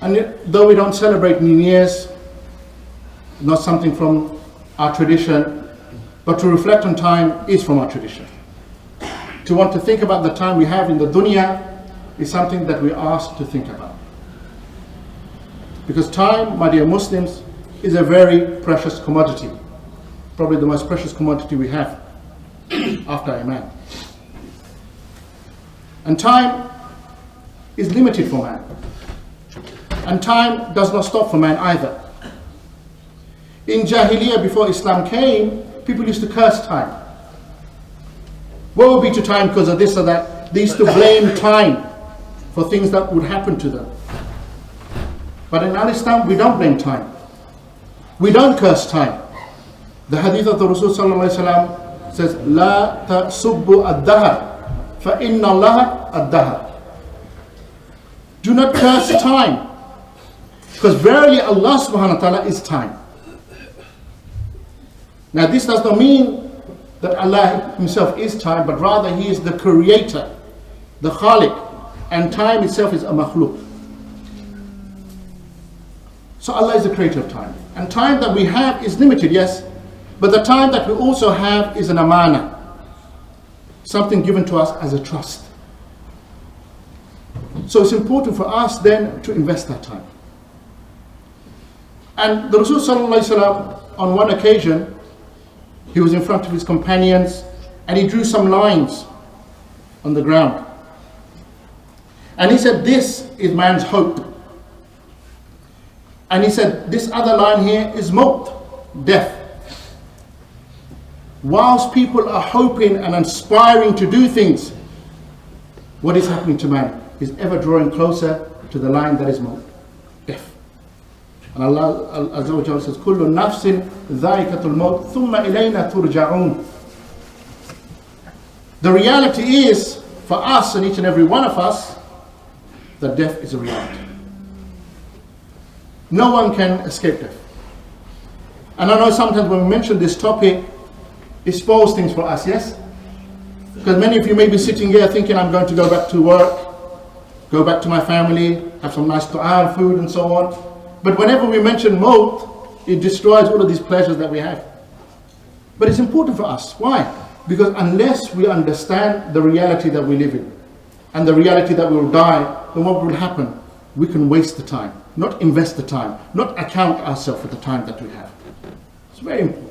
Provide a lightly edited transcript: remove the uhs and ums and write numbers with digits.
And though we don't celebrate New Year's, not something from our tradition, but to reflect on time is from our tradition. To want to think about the time we have in the dunya is something that we are asked to think about. Because time, my dear Muslims, is a very precious commodity. Probably the most precious commodity we have after Iman. And time is limited for man. And time does not stop for man either. In Jahiliyyah, before Islam came, people used to curse time. Woe be to time because of this or that. They used to blame time for things that would happen to them. But in Islam, we don't blame time. We don't curse time. The hadith of the Rasul sallallahu alaihi wasallam says, "La tasubbu ad-dahr, fa inna Allah ad-dahr." Do not curse time, because verily Allah subhanahu wa ta'ala is time. Now this does not mean that Allah himself is time, but rather he is the creator, the khaliq, and time itself is a makhluk. So Allah is the creator of time. And time that we have is limited, yes, but the time that we also have is an amana, something given to us as a trust. So it's important for us then to invest that time. And the Rasul sallallahu alaihi wasallam, on one occasion, he was in front of his companions and he drew some lines on the ground. And he said, "This is man's hope." And he said, "This other line here is maut, death." Whilst people are hoping and aspiring to do things, what is happening to man is ever drawing closer to the line that is maut, death. And Allah Azza wa Jalla says, "Kullu nafsin dha'iqatul maut, thumma ilayna turja'un." The reality is, for us and each and every one of us, that death is a reality. No one can escape death. And I know sometimes when we mention this topic, it spoils things for us, yes? Because many of you may be sitting here thinking, I'm going to go back to work, go back to my family, have some nice ta'am, food and so on. But whenever we mention maut, it destroys all of these pleasures that we have. But it's important for us. Why? Because unless we understand the reality that we live in, and the reality that we will die, then what will happen? We can waste the time, not invest the time, not account ourselves for the time that we have. It's very important.